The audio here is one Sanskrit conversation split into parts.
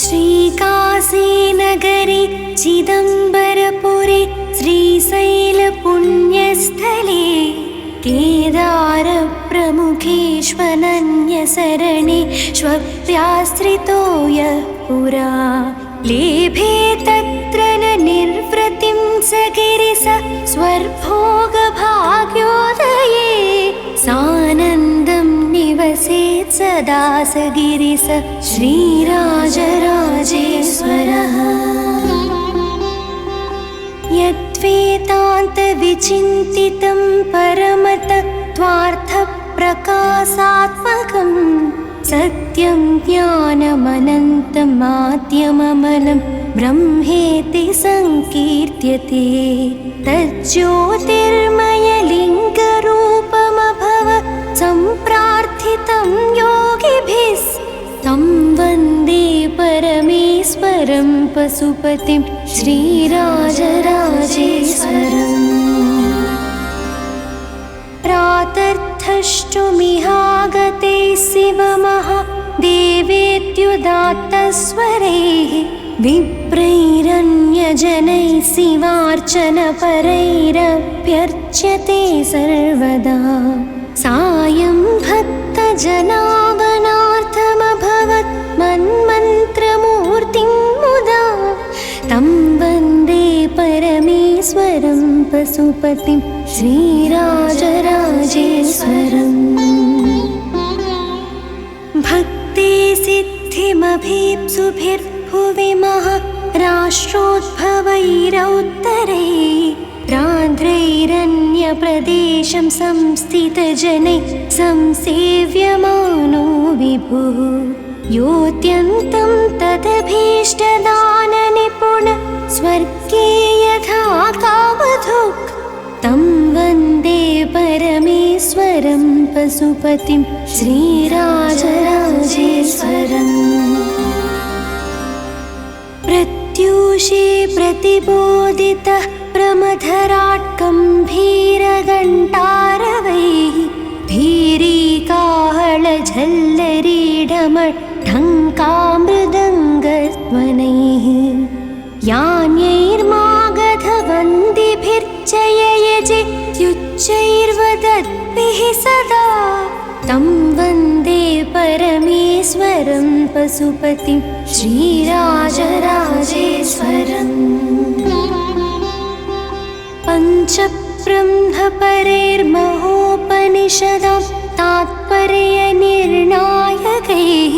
श्रीकाशीनगरे चिदम्बरपुरे श्रीशैलपुण्यस्थले केदारप्रमुखेष्वनन्यशरणे श्वप्याश्रितो यः पुरा लेभे तत्र न निर्वृतिं स गिरिश स्वर्भोगभाग्योदये सानन्दं निवसेत् सदा स गिरिश श्रीराजराजेश्वरः यद्वेदान्तविचिन्तितं परमतत्त्वार्थप्रकाशात्मकं सत्यं ज्ञानमनन्तं माद्यममलं ब्रह्मेति संकीर्त्यते तज्ज्योतिर्मयलिङ्गरूपमभवत् सम्प्रार्थितं योगिभिः तं वन्दे परमेश्वरं पशुपतिं श्रीराजराजेश्वरम् प्रातर्थष्टुमिहागते शिवमहादेवेत्युदात्तस्वरैः विप्रैरन्यजनैः शिवार्चनपरैरभ्यर्च्यते सर्वदा सायं भक्तजनावनार्थमभवत् मन्मन्त्रमूर्तिं मुदा तं वन्दे परमेश्वरं पशुपतिं श्रीराजराजेश्वरम् भक्ते सिद्धिमभीप्सुभिर्भुवि महाराष्ट्रोद्भवैरौत्तरैः राध्रैरन्यप्रदेशं संस्थितजनैः संसेव्यमानो विभुः योऽत्यन्तं तदभीष्टदाननिपुण स्वर्गे यथा कामधुक् तं वन्दे परमेश्वरं पशुपतिं श्रीराजराजेश्वरम् प्रत्यूषे प्रतिबोधितः प्रमथराट् गम्भीरघण्टारवैः भीरीकाहळझल्लरीढमढङ्कामृदङ्गध्वनैः यान्यैर्मागधवन्दिभिर्जययजेत्युच्चैर्वदद्भिः सदा तं वन्दे परमेश्वरं पशुपतिं श्रीराजराजेश्वरम् पञ्चब्रह्मपरैर्महोपनिषदां तात्पर्यनिर्णायकैः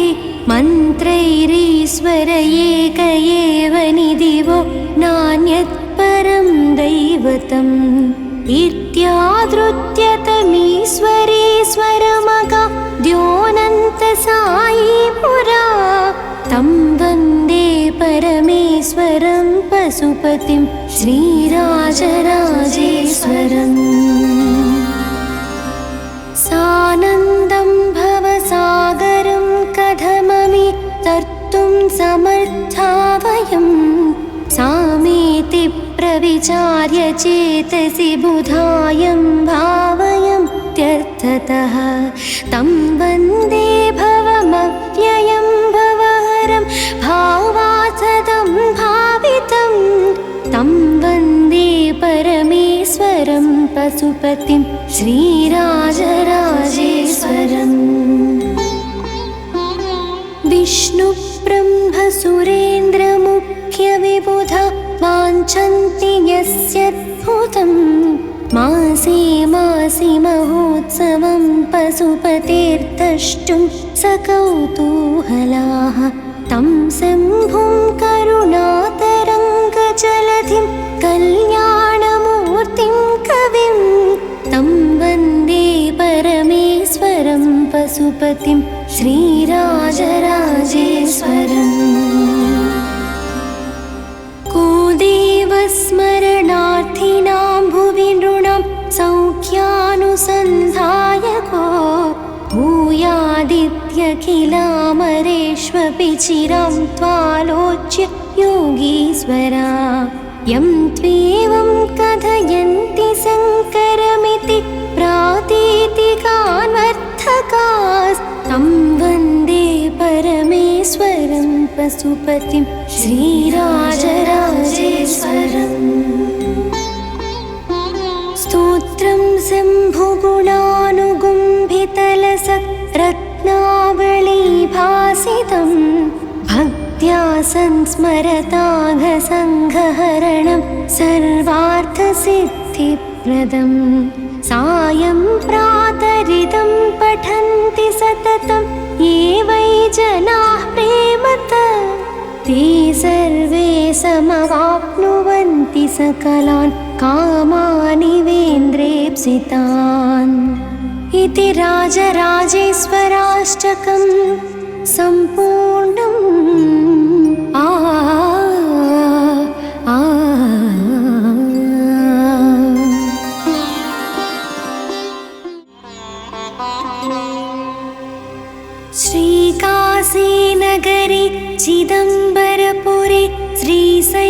मन्त्रैरीश्वर एक एव निधिवो नान्यत्परं दैवतम् इत्यादृत्यतमीश्वरेश्वरमगाद्योऽनन्तसायी पुरा तं वन्दे परमेश्वरं पशुपतिं श्रीराजराजेश्वरम् सानन्दं भवसागरं कथममि तर्तुं समर्था वयं सामेति प्रविचार्य चेतसि बुधायं भावयन्त्यर्थतः तं वन्दे भवमव्ययं भवहरं भावात्सदं भावितं तं वन्दे परमेश्वरं पशुपतिं श्रीराजराजेश्वरम् विष्णुब्रह्मसुरेन्द्रमुख्यविबुधा वाञ्छन्ति यस्यद्भुतं मासे मासि महोत्सवं पशुपतेर्द्रष्टुं सकौतूहलाः तं शम्भुं करुणातरङ्गजलधिं कल्याणमूर्तिं कविं तं वन्दे परमेश्वरं पशुपतिं श्रीराजराजेश्वरम् को देवस्मरणार्थिनां भुवि नृणां सौख्यानुसन्धायको भूयादित्यखिलामरेष्वपि चिरां त्वालोच्य योगीश्वरा यं त्वेवं कथयन्ति शङ्करमिति प्रातीतिकान्वर्थकास्तं वन्दे परमेश्वरं पशुपतिं श्रीराजराजेश्वरम् स्तोत्रं शम्भुगुणानुगुम्भितलसत्रत्नावलीभासितं भक्त्या संस्मरताघसङ्घहरणं सर्वार्थसिद्धिप्रदम् सायं प्रातरिदं पठन्ति सततं ये वै जनाः प्रेमतः ते सर्वे समवाप्नुवन्ति सकलान् कामानिवेन्द्रेप्सितान् इति राजराजेश्वराष्टकं सम्पूर्णम् श्रीकाशीनगरे चिदम्बरपुरे श्रीशैलपुण्यस्थले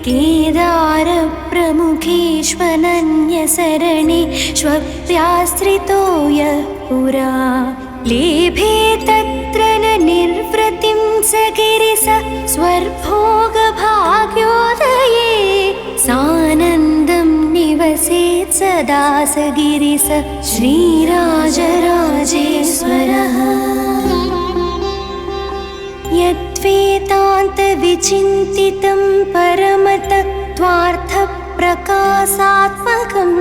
केदारप्रमुखेष्वनन्यशरणे श्वप्याश्रितो यः पुरा लेभे तत्र न निर्वृतिं स गिरिश स्वर्भोगभाग्योदये सानन्दं निवसेत् सदा स गिरिश श्रीराजराजेश्वरः यद्वेदान्तविचिन्तितं परमतत्त्वार्थप्रकाशात्मकं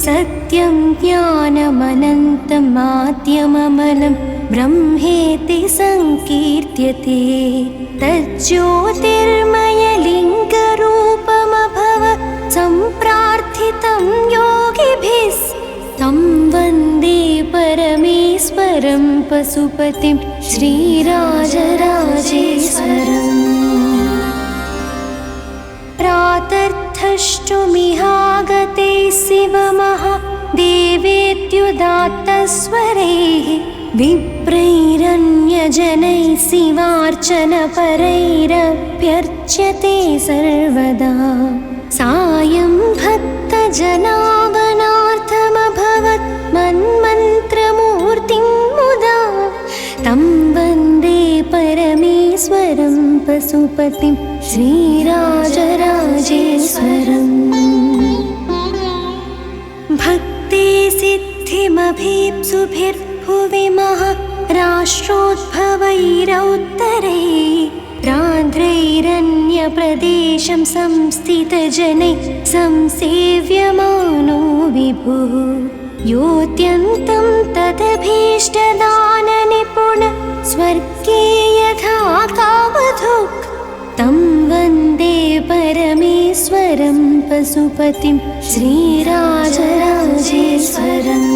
सत्यं ज्ञानमनन्तं माध्यममलं ब्रह्मेति संकीर्त्यते तज्ज्योतिर्मयलिङ्गरूपमभवत् सम्प्रार्थितं योगिभिः तं वन्दे परमेश्वरं पशुपतिं श्रीराजराजेश्वरम् प्रातर्थष्टुमिहागते शिवमहादेवेत्युदात्तस्वरैः विप्रैरन्यजनैः शिवार्चनपरैरभ्यर्च्यते सर्वदा सायं भक्तजनावनार्थमभवत् मन्मन्त्रमूर्तिं मुदा तं वन्दे परमेश्वरं पशुपतिं श्रीराजराजेश्वरम् भक्ते सिद्धिमभीप्सुभिर्भुवि महाराष्ट्रोद्भवैरौत्तरैः राध्रैरन्यप्रदेशं संस्थितजनैः संसेव्यमानो विभुः योऽत्यन्तं तदभीष्टदाननिपुण स्वर्गे यथा कामधुक् तं वन्दे परमेश्वरं पशुपतिं श्रीराजराजेश्वरम्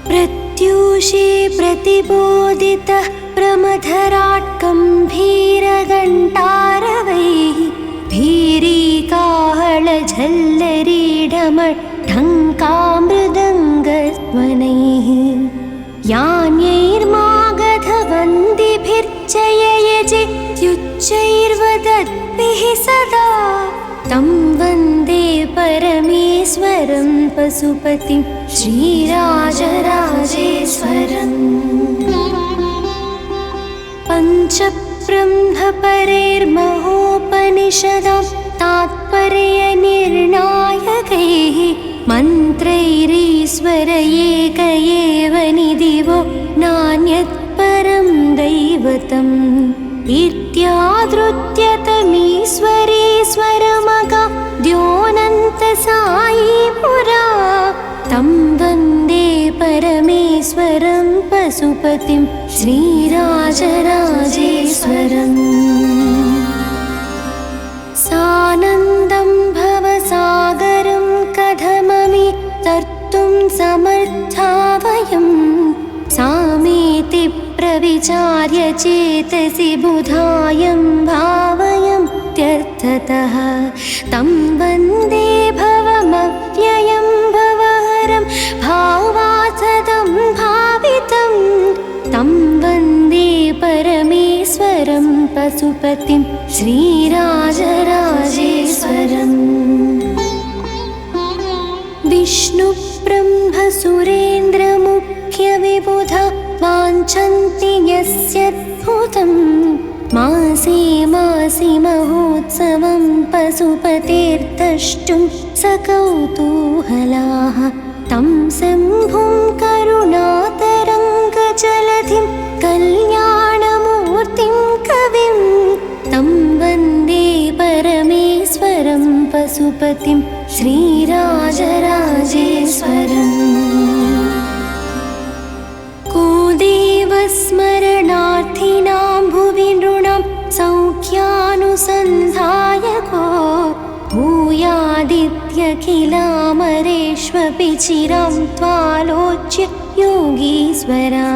प्रत्यूषे प्रतिबोधितः प्रमथराट् गम्भीरघण्टारवैः भीरीकाहळझल्लरीढमढङ्कामृदङ्गध्वनैः यान्यैर्मागधवन्दिभिर्जययजेत्युच्चैर्वदद्भिः सदा तं वन्दे परमेश्वरं पशुपतिं श्रीराजराजेश्वरम् पञ्चब्रह्मपरैर्महोपनिषदां तात्पर्यनिर्णायकैः मन्त्रैरीश्वर एक एव निधिवो नान्यत् परं दैवतम् इत्यादृत्यतमीश्वरेश्वरमगाद्योऽनन्तसायी पुरा तं वन्दे परमेश्वरं पशुपतिं श्रीराजराजेश्वरम् सानन्दं भवसागरं कथममि तर्तुं समर्था वयं सामेति प्रविचार्य चेतसि बुधायं भावयं त्यर्थतः तं वन्दे भवमव्ययं भवहरं भावात्सदं भावितं तं वन्दे परमेश्वरं पशुपतिं श्रीराजराजेश्वरम् विष्णुब्रह्मसुरेन्द्रमुख्यविबुधा देवस्यद्भुतम् मासे मासि महोत्सवं पशुपतेर्द्रष्टुं सकौतूहलाः तं शम्भुं करुणातरङ्गजलधिं कल्याणमूर्तिं कविं तं वन्दे परमेश्वरं पशुपतिं श्रीराजराजेश्वरम् को देवस्मरणार्थिनां भुवि नृणां सौख्यानुसन्धायको भूयादित्यखिलामरेष्वपि चिरां त्वालोच्य योगीश्वरा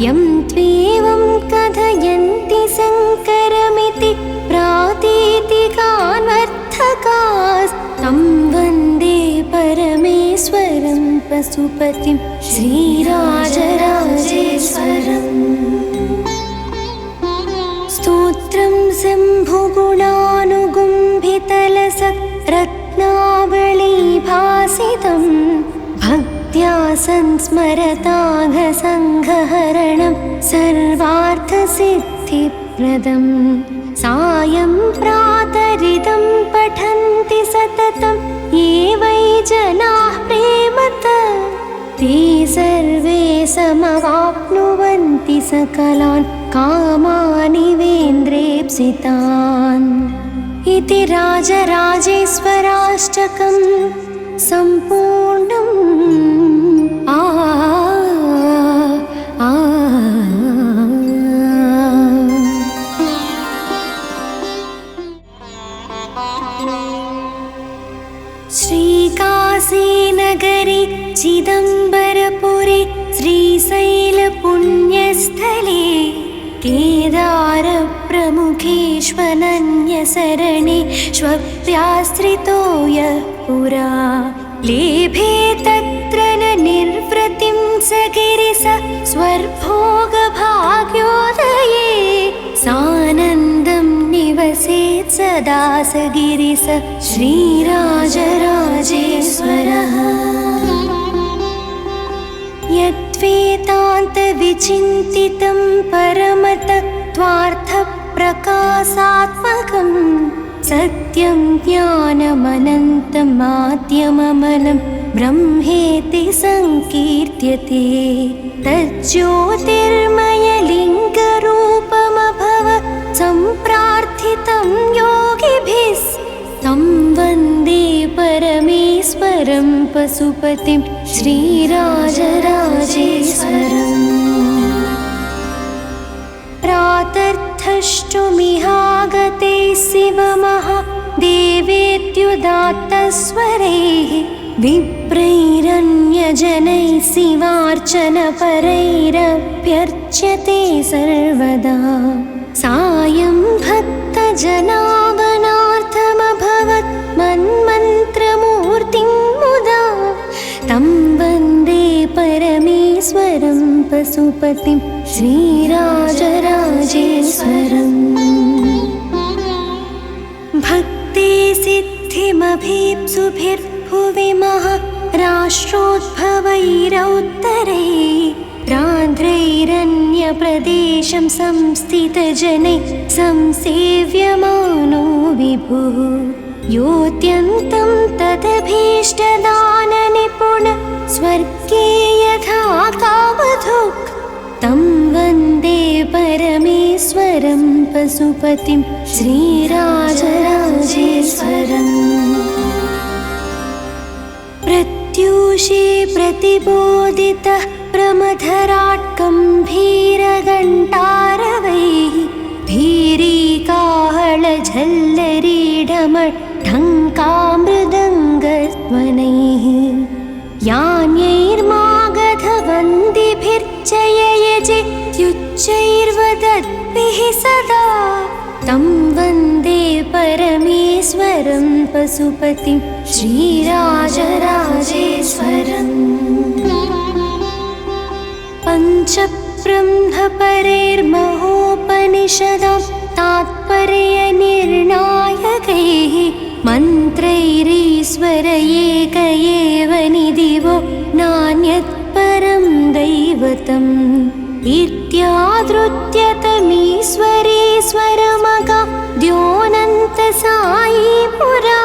यं त्वेवं कथयन्ति शङ्करमिति प्रातीतिकान्वर्थकास्तं वन्दे परमेश्वरं पशुपतिं श्रीराजराजेश्वरम् स्तोत्रं शम्भुगुणानुगुम्भितलसत्रत्नावलीभासितं भक्त्या संस्मरताघसङ्घहरणं सर्वार्थसिद्धिप्रदं सायं प्रातरिदं पठन्ति सततं ये वै जनाः प्रेमतः ते सर्वे समवाप्नुवन्ति सकलान् कामानिवेन्द्रेप्सितान् इति राजराजेश्वराष्टकं सम्पूर्णम् श्रीकाशीनगरे चिदम्बरपुरे श्रीशैलपुण्यस्थले केदारप्रमुखेष्वनन्यशरणे श्वप्याश्रितो यः पुरा लेभे तत्र न निर्वृतिं स गिरिश स्वर्भोगभाग्योदये सानन्दं निवसेत् सदा स गिरिश श्रीराजराजेश्वरः यद्वेदान्तविचिन्तितं परमतत्त्वार्थप्रकाशात्मकं सत्यं ज्ञानमनन्तं माध्यममलं ब्रह्मेति संकीर्त्यते तज्ज्योतिर्मयलिङ्गरूपमभवत् सम्प्रार्थितं योगिभिः तं वन्दे परमेश्वरं पशुपतिं श्रीराजराजेश्वरम् प्रातर्थष्टुमिहागते शिवमहादेवेत्युदात्तस्वरैः विप्रैरन्यजनैः शिवार्चनपरैरभ्यर्च्यते सर्वदा सायं भक्तजनागणार्थमभवत् मन्मन्त्रमूर्तिं मुदा तं वन्दे परमेश्वरं पशुपतिं श्रीराजराजेश्वरम् भक्ति सिद्धिमभीप्सुभिर्भुवि महाराष्ट्रोद्भवैरौत्तरैः प्रान्ध्रैरन्यप्रदेशं संस्थितजनैः संसेव्यमानो विभुः योऽत्यन्तं तदभीष्टदाननिपुण स्वर्गे यथा कामधुक् तं वन्दे परमेश्वरं पशुपतिं श्रीराजराजेश्वरम् प्रत्यूषे प्रतिबोधितः प्रमथराट् गम्भीरघण्टारवैः भीरीकाहळझल्लरीढमढङ्कामृदङ्गध्वनैः यान्यैर्मागधवन्दिभिर्जययजेत्युच्चैर्वदद्भिः सदा तं वन्दे परमेश्वरं पशुपतिं श्रीराजराजेश्वरम् पञ्चब्रह्मपरैर्महोपनिषदां तात्पर्यनिर्णायकैः मन्त्रैरीश्वर एक एव निधिवो नान्यत् परं दैवतम् इत्यादृत्यतमीश्वरेश्वरमगा द्योनन्तसायी पुरा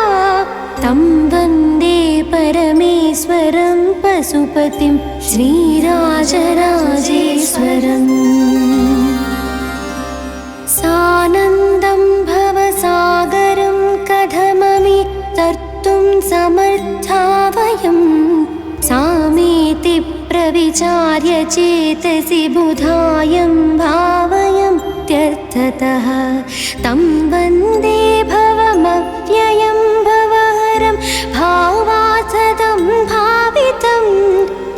तं वन्दे परमेश्वरं पशुपतिं श्रीराजराजेश्वरम् सानन्दं भवसागरं कथममि तर्तुं समर्था वयं सामेति प्रविचार्य चेतसि बुधायं भावयं त्यर्थतः तं वन्दे भवमव्ययं भवहरं भावात्सदं भावितं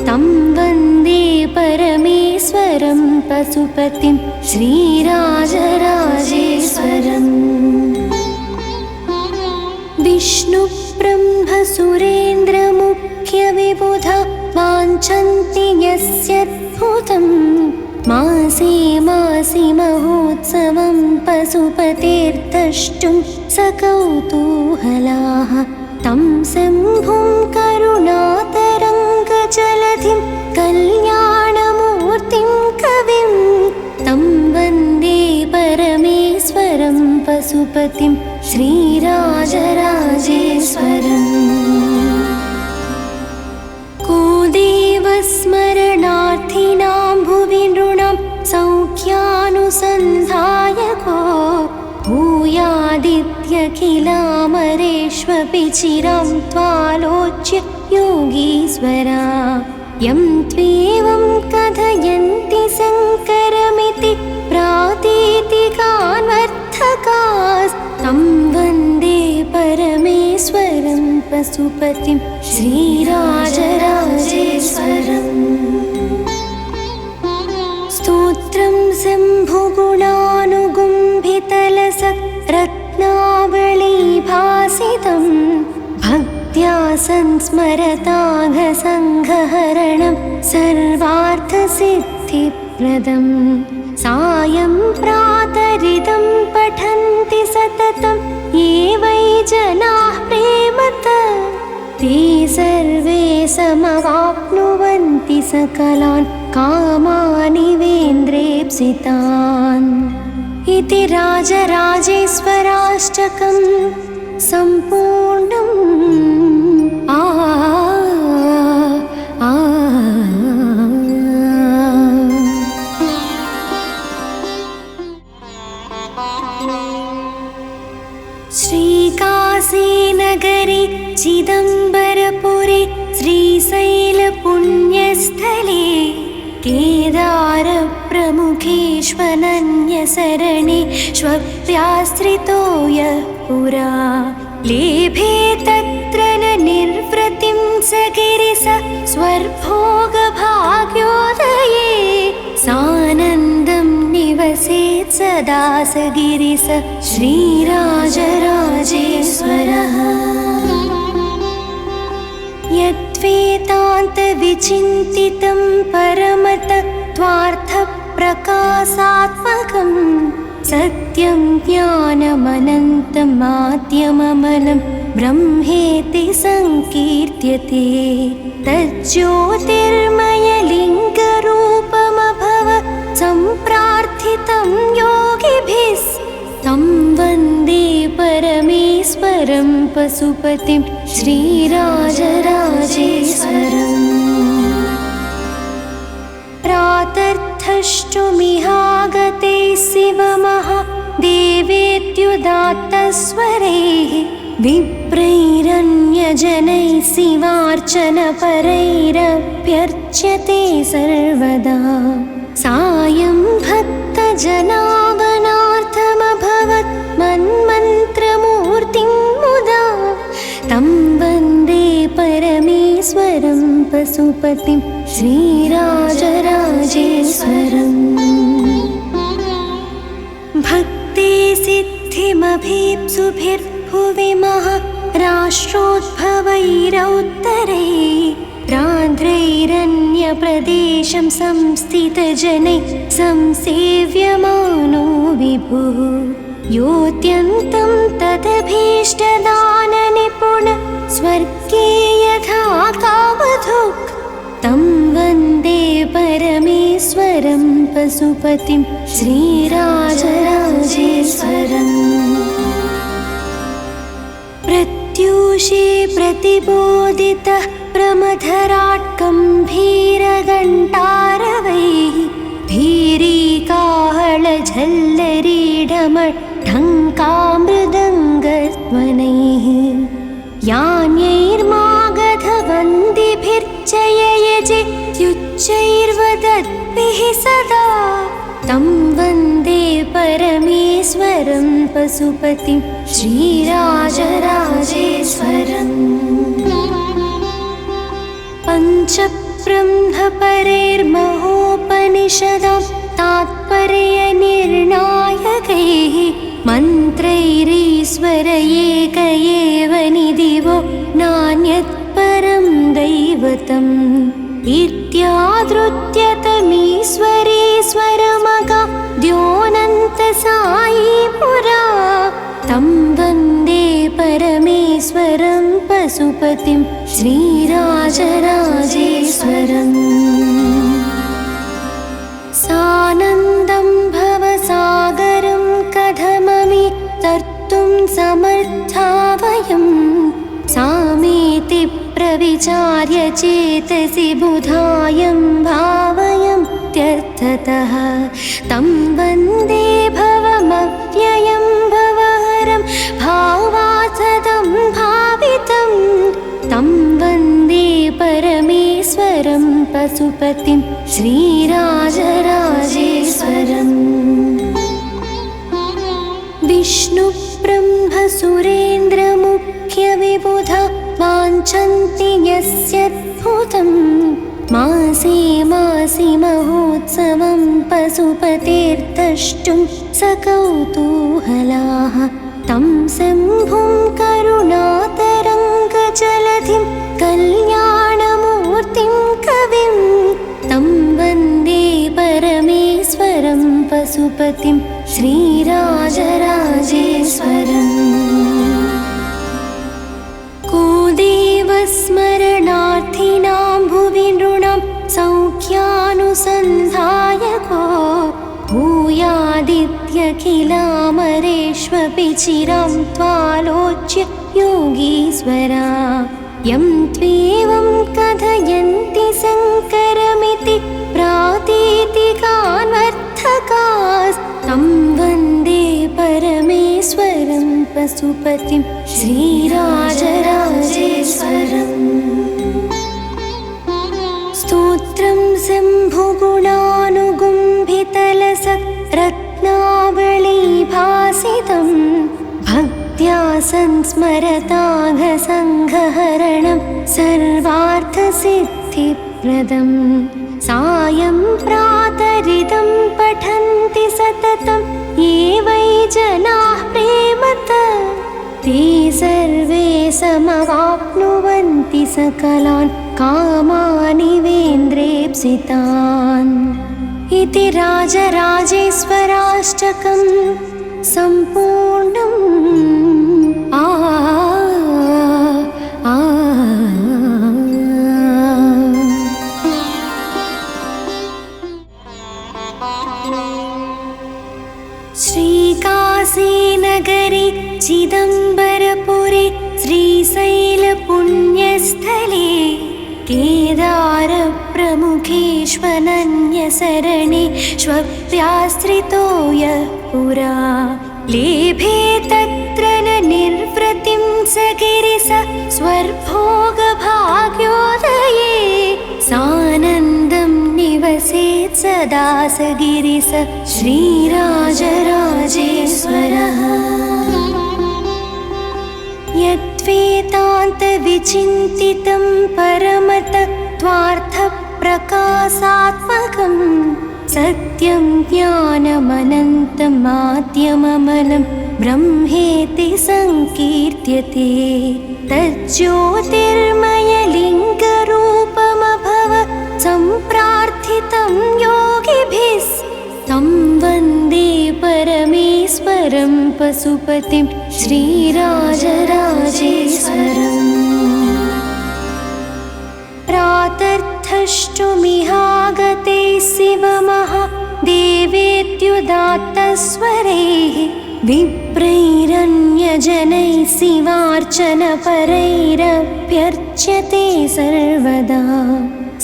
तं वन्दे परमेश्वरं पशुपतिं श्रीराजराजेश्वरम् विष्णुब्रह्मसुरेन्द्रमुख्यविबुधा वाञ्छन्ति यस्यद्भुतं मासे मासि महोत्सवं पशुपतेर्द्रष्टुं सकौतूहलाः तं शम्भुं करुणातरङ्गजलधिं कल्याणमूर्तिं कविं तं वन्दे परमेश्वरं पशुपतिं श्रीराजराजेश्वरम् को देवस्मरणार्थिनां भुवि नृणां सौख्यानुसन्धायको भूयादित्यखिलामरेष्वपि चिरां त्वालोच्य योगीश्वरा यं त्वेवं कथयन्ति शङ्करमिति प्रातीतिकान्वर्थकास्तं वन्दे परमेश्वरं पशुपतिं श्रीराजराजेश्वरम् स्तोत्रं शम्भुगुणानुगुम्भितलसत्रत्नावलीभासितं भक्त्या संस्मरताघसङ्घहरणं सर्वार्थसिद्धिप्रदं सायं प्रातरिदं पठन्ति सततं ये वै जनाः प्रेमतः ते सर्वे समवाप्नुवन्ति सकलान् कामानिवेन्द्रेप्सितान् इति राजराजेश्वराष्टकं सम्पूर्णम् श्रीकाशीनगरे चिदम्बरपुरे श्रीशैलपुण्यस्थले केदारप्रमुखेष्वनन्यशरणे श्वप्याश्रितो यः पुरा लेभे तत्र न निर्वृतिं स गिरिश स्वर्भोगभाग्योदये सानन्दं निवसेत् सदा स गिरिश श्रीराजराजेश्वरः यद्वेदान्तविचिन्तितं परमतत्त्वार्थप्रकाशात्मकं सत्यं ज्ञानमनन्तमाद्यममलं ब्रह्मेति संकीर्त्यते तज्ज्योतिर्मयलिङ्गरूपमभवत् सम्प्रार्थितं योगिभिः तं वन्दे परमेश्वरं पशुपतिं श्रीराजराजेश्वरम् प्रातर्थष्टुमिहागते शिवमहादेवेत्युदात्तस्वरैः विप्रैरन्यजनैः शिवार्चनपरैरभ्यर्च्यते सर्वदा सायं भक्तजनावनार्थमभवत् मन्मन्त्रमूर्तिं मुदा तं वन्दे परमेश्वरं पशुपतिं श्रीराजराजेश्वरम् भक्ते सिद्धिमभीप्सुभिर्भुवि महाराष्ट्रोद्भवैरौत्तरैः राध्रैरन्यप्रदेशं संस्थितजनैः संसेव्यमानो विभुः योऽत्यन्तं तदभीष्टदाननिपुण स्वर्गे यथा कामधुक् तं वन्दे परमेश्वरं परमेश्वरं पशुपतिं श्रीराजराजेश्वरम् प्रत्यूषे प्रतिबोधितः प्रमथराट् गम्भीरघण्टारवैः भीरीकाहळझल्लरीढमढङ्कामृदङ्गध्वनैः यान्यैर्मागधवन्दिभिर्जययजेत्युच्चैर्वदद्भिः सदा तं वन्दे परमेश्वरं पशुपतिं श्रीराजराजेश्वरम् पञ्चब्रह्मपरैर्महोपनिषदां तात्पर्यनिर्णायकैः मन्त्रैरीश्वर एक एव निधिवो नान्यत्परं दैवतम् इत्यादृत्यतमीश्वरेश्वरमगा द्योनन्तसायी पुरा तं वन्दे परमेश्वरं पशुपतिं श्रीराजराजेश्वरम् सानन्दं भवसागरं कथममि तर्तुं समर्था वयं सामेति प्रविचार्य चेतसि बुधायं भावयं त्यर्थतः तं वन्दे भवमव्ययं भवहरं भावात्सदं भावितं तं वन्दे परमेश्वरं पशुपतिं श्रीराजराजेश्वरम् विष्णुब्रह्मसुरेन्द्रमुख्यविबुधा वाञ्छन्ति यस्यद्भुतं मासे मासि महोत्सवं पशुपतेर्द्रष्टुं सकौतूहलाः तं शम्भुं करुणातरङ्गजलधिं कल्याणमूर्तिं कविं तं वन्दे परमेश्वरं पशुपतिं श्रीराजराजेश्वरम् को देवस्मरणार्थिनां भुवि नृणां सौख्यानुसन्धायको भूयादित्यखिलामरेष्वपि चिरां त्वालोच्य योगीश्वरा यं त्वेवं कथयन्ति शङ्करमिति प्रातीतिकान्वर्थकास्तं वन्दे परमेश्वरं पशुपतिं श्रीराजराजेश्वरम् स्तोत्रं शम्भुगुणानुगुम्भितलसत्रत्नावलीभासितं भक्त्या संस्मरताघसङ्घहरणं सर्वार्थसिद्धिप्रदं सायं प्रातरिदं पठन्ति सततं ये वै जनाः प्रेमतः ते सर्वे समवाप्नुवन्ति सकलान् कामानिवेन्द्रेप्सितान् इति राजराजेश्वराष्टकं सम्पूर्णम् श्रीकाशीनगरे चिदम्बरपुरे श्रीशैलपुण्यस्थले केदारप्रमुखेष्वनन्यशरणे श्वप्याश्रितो यः पुरा लेभे तत्र न निर्वृतिं स गिरिश स्वर्भोगभाग्योदये सानन्दं निवसेत् सदा स गिरिश श्रीराजराजेश्वरः यद्वेदान्तविचिन्तितं परमतत्त्वार्थप्रकाशात्मकं सत्यं ज्ञानमनन्तं माध्यममलं ब्रह्मेति संकीर्त्यते तज्ज्योतिर्मयलिङ्गरूपमभव सम्प्रार्थितं योगिभिः तं वन्दे परमेश्वरं पशुपतिं श्रीराजराजेश्वरम् प्रातर्थष्टुमिहागते शिवम् वेदात्तस्वरैः विप्रैरन्यजनैः शिवार्चनपरैरभ्यर्च्यते सर्वदा।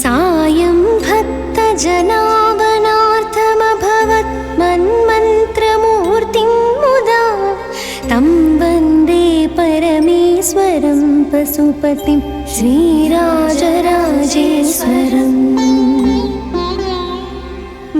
सायं भक्तजनावनार्थमभवत् मन्मन्त्रमूर्तिं मुदा। तं वन्दे परमेश्वरं पशुपतिं श्रीराजराजेश्वरम्।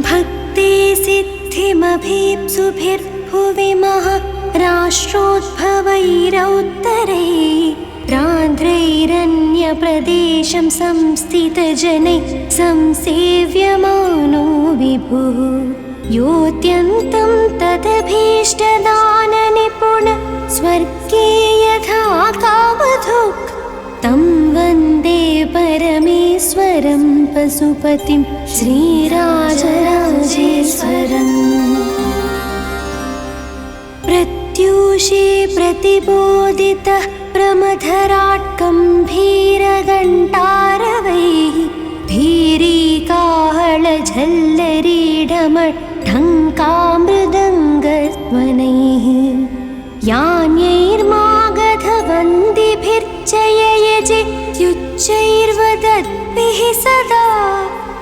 भक्ति सिद्धिमभीप्सुभिर्भुवि महाराष्ट्रोद्भवैरौत्तरैः राध्रैरन्यप्रदेशं संस्थितजनैः संसेव्यमानो विभुः। योऽत्यन्तं तदभीष्टदाननिपुण स्वर्गे यथा कामधुक्। तं वन्दे परमेश्वरं पशुपतिं श्रीराजराजेश्वरम्। प्रत्यूषे प्रतिबोधितः प्रमथराट् गम्भीरघण्टारवैः भीरीकाहळझल्लरीढमढङ्कामृदङ्गध्वनैः। यान्यैर्मागधवन्दिभिर्जययजेत्युच्चैर्वदद्भिः सदा।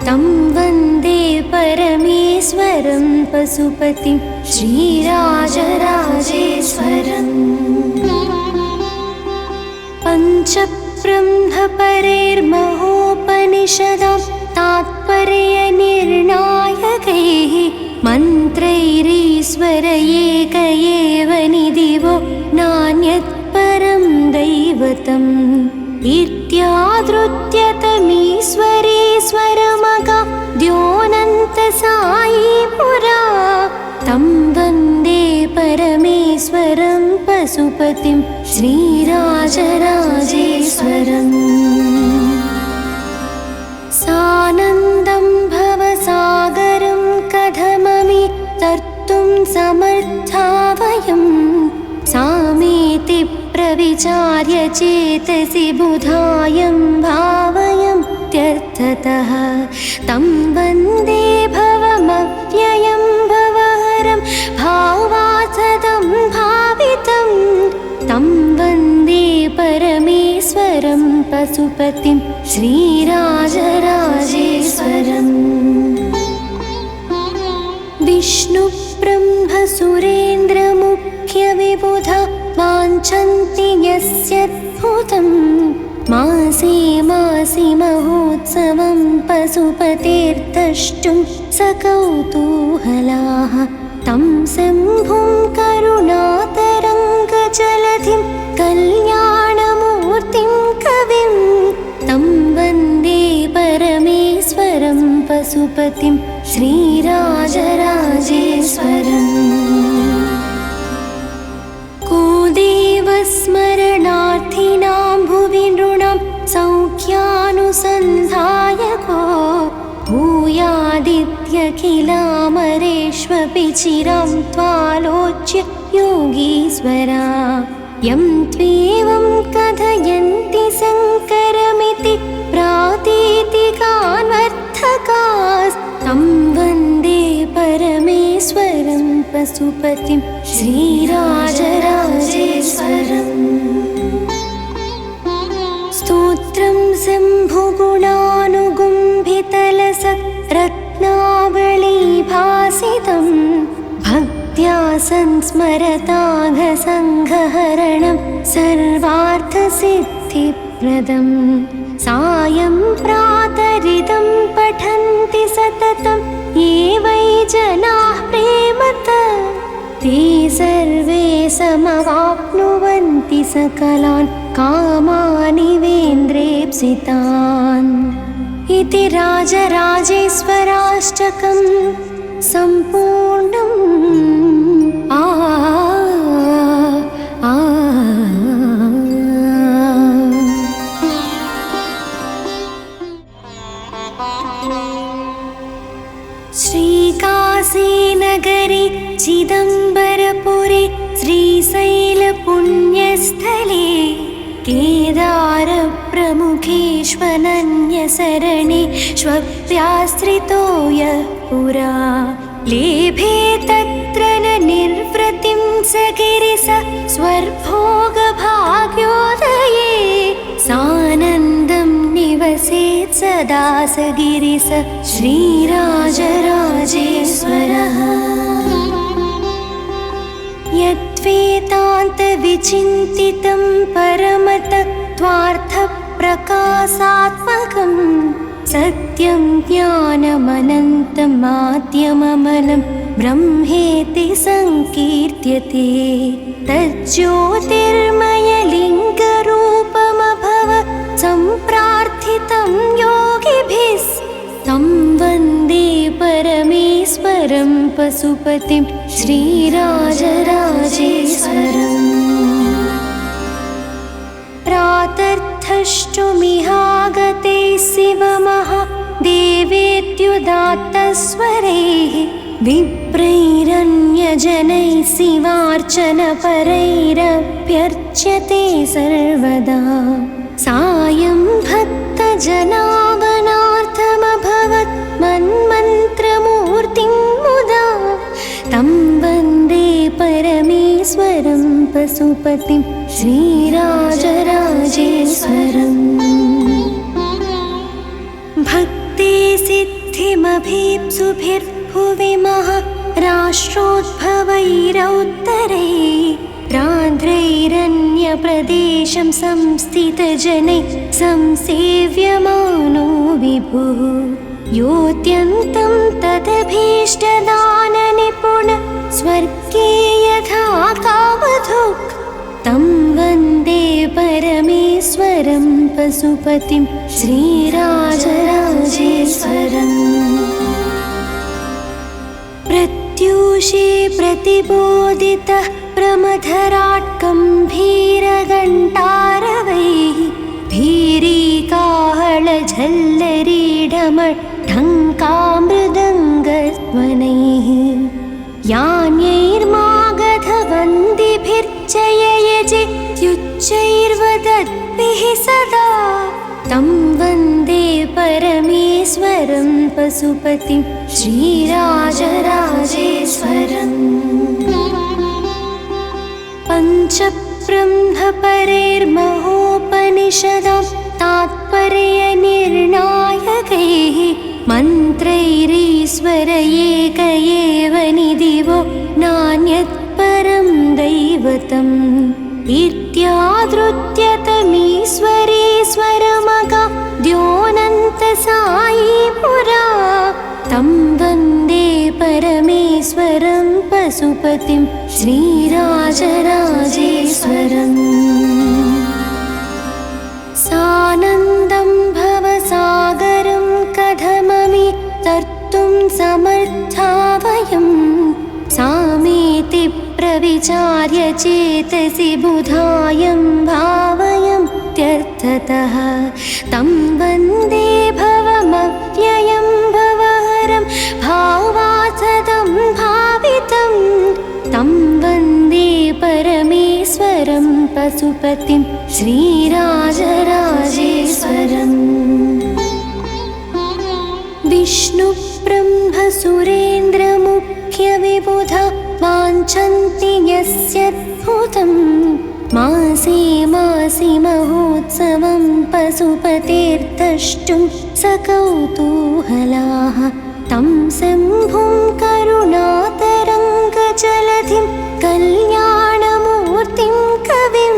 तं वन्दे परमेश्वरं पशुपतिं श्रीराजराजेश्वरम्। पञ्चब्रह्मपरैर्महोपनिषदां तात्पर्यनिर्णायकैः मन्त्रैरीश्वर एक एव निधिवो नान्यत् परं दैवतम्। इत्यादृत्यतमीश्वरेश्वरमगा द्योनन्तसायी पुरा। तं वन्दे परमेश्वरं पशुपतिं श्रीराजराजेश्वरम्। सानन्दं भवसागरं कथममि तर्तुं समर्था वयं। सामेति प्रविचार्य चेतसि बुधायं भावयन्त्यर्थतः। तं वन्दे भवमव्ययं भवहरं भावात्सदं भावितं। तं वन्दे परमेश्वरं पशुपतिं श्रीराजराजेश्वरम्। विष्णुब्रह्मसुरेन्द्रमुख्यविबुधा वाञ्छन्ति यस्यद्भुतं। मासे मासि महोत्सवं पशुपतेर्द्रष्टुं सकौतूहलाः। तं शम्भुं करुणातरङ्गजलधिं कल्याणमूर्तिं कविं। तं वन्दे परमेश्वरं पशुपतिं श्रीराजराजेश्वरम्। को देवस्मरणार्थिनां भुवि नृणां सौख्यानुसन्धायको। भूयादित्यखिलामरेष्वपि चिरां त्वालोच्य योगीश्वरा। यं त्वेवं कथयन्ति शङ्करमिति प्रातीतिकान्वर्थकास्तं वन्दे परमेश्वरं पशुपतिं श्रीराजराजेश्वरम्। स्तोत्रं शम्भुगुणानुगुम्भितलसत् रत्नावलीभासितं। भक्त्या संस्मरताघसङ्घहरणं सर्वार्थसिद्धिप्रदम्। सायं प्रातरिदं पठन्ति सततं ये वै जनाः प्रेमतः। ते सर्वे समवाप्नुवन्ति सकलान् कामानिवेन्द्रेप्सितान्। इति राजराजेश्वराष्टकं सम्पूर्णम्। श्रीकाशीनगरे चिदम्बरपुरे श्रीशैलपुण्यस्थले केदारप्रमुखेष्वनन्यशरणे श्वप्याश्रितो यः पुरा। लेभे तत्र न निर्वृतिं स गिरिस स्वर्भोगभाग्योदये सानन्दं निवसेत् सदा स गिरिस श्रीराजराजेश्वरः यद्वेदान्तविचिन्तितं परमतत्त्वार्थप्रकाशात्मकं सत्यं ज्ञानमनन्तं माद्यममलं ब्रह्मेति संकीर्त्यते तज्ज्योतिर्मयलिङ्गरूपमभवत् सम्प्रार्थितं योगिभिस्तं वन्दे परमेश्वरं पशुपतिं श्रीराजराजेश्वरम् प्रातर्थष्टुमिहागते शिवमहादेवेत्युदात्तस्वरैः विप्रैरन्यजनैः शिवार्चनपरैरभ्यर्च्यते सर्वदा सायं भक्तजनावनार्थमभवत् मन्मन्त्रमूर्तिं मुदा तं वन्दे परमेश्वरं पशुपतिं श्रीराजराजेश्वरम् भक्ति सिद्धिमभीप्सुभिर्भुवि महाराष्ट्रोद्भवैरौत्तरैः राध्रैरन्यप्रदेशं संस्थितजनैः संसेव्यमानो विभुः योऽत्यन्तं तदभीष्टदाननिपुण स्वर्गे यथा कामधुक् तं वन्दे परमेश्वरं पशुपतिं श्रीराजराजेश्वरम् प्रत्यूषे प्रतिबोधितः प्रमथराट् गम्भीरघण्टारवैः भीरीकाहळझल्लरीढमढङ्कामृदङ्गध्वनैः यान्यैर्मागधवन्दिभिर्जययजेत्युच्चैर्वदद्भिः सदा तं वन्दे परमेश्वरं पशुपतिं श्रीराजराजेश्वरम् पञ्चब्रह्मपरैर्महोपनिषदां तात्पर्यनिर्णायकैः मन्त्रैरीश्वर एक एव निधिवो नान्यत्परं दैवतम् इत्यादृत्यतमीश्वरेश्वरमगाद्योऽनन्तसायी पुरा तं वन्दे परमेश्वरं पशुपतिं श्रीराजराजेश्वरम् सानन्दं भवसागरं कथममि तर्तुं समर्था वयं सामेति प्रविचार्य चेतसि बुधायं भावयं त्यर्थतः तं वन्दे भवमव्ययं भवहरं भावात्सदं भावितं तं वन्दे परमेश्वरं पशुपतिं श्रीराजराजेश्वरम् विष्णुब्रह्मसुरेन्द्रमुख्यविबुधा वाञ्छन्ति यस्यद्भुतं मासे मासि महोत्सवं पशुपतेर्द्रष्टुं सकौतूहलाः तं शम्भुं करुणातरङ्गजलधिं कल्याणमूर्तिं कविं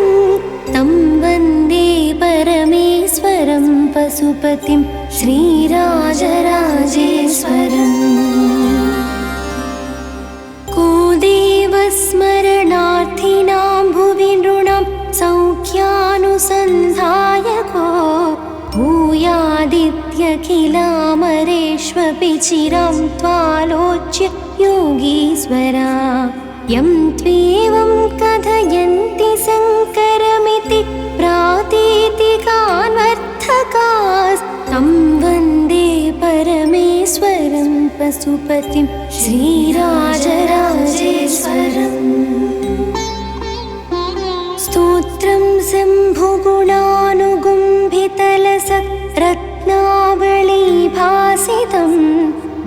तं वन्दे परमेश्वरं पशुपतिं श्रीराजराजेश्वरम् को देवस्मरणार्थिनां भुवि नृणां सौख्यानुसन्धायको भूयादित्यखिलामरेष्वपि चिरां त्वालोच्य योगीश्वरा यं त्वेवं कथयन्ति शङ्करमिति प्रातीतिकान्वर्थकास्तं वन्दे परमेश्वरं पशुपतिं श्रीराजराजेश्वरम् स्तोत्रं शम्भुगुणानुगुम्भितलसत् रत्नावलीभासितं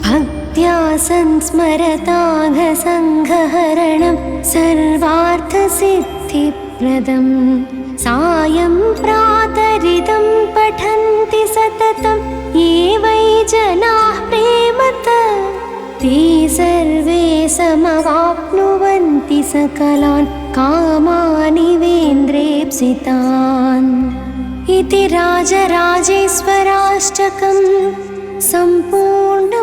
भक्त्या अध्यासन् स्मरताघसङ्घहरणं सर्वार्थसिद्धिप्रदम् सायं प्रातरिदं पठन्ति सततं ये वै जनाः प्रेमत ते सर्वे समवाप्नुवन्ति सकलान् कामानिवेन्द्रेप्सितान् इति राजराजेश्वराष्टकं सम्पूर्णम्।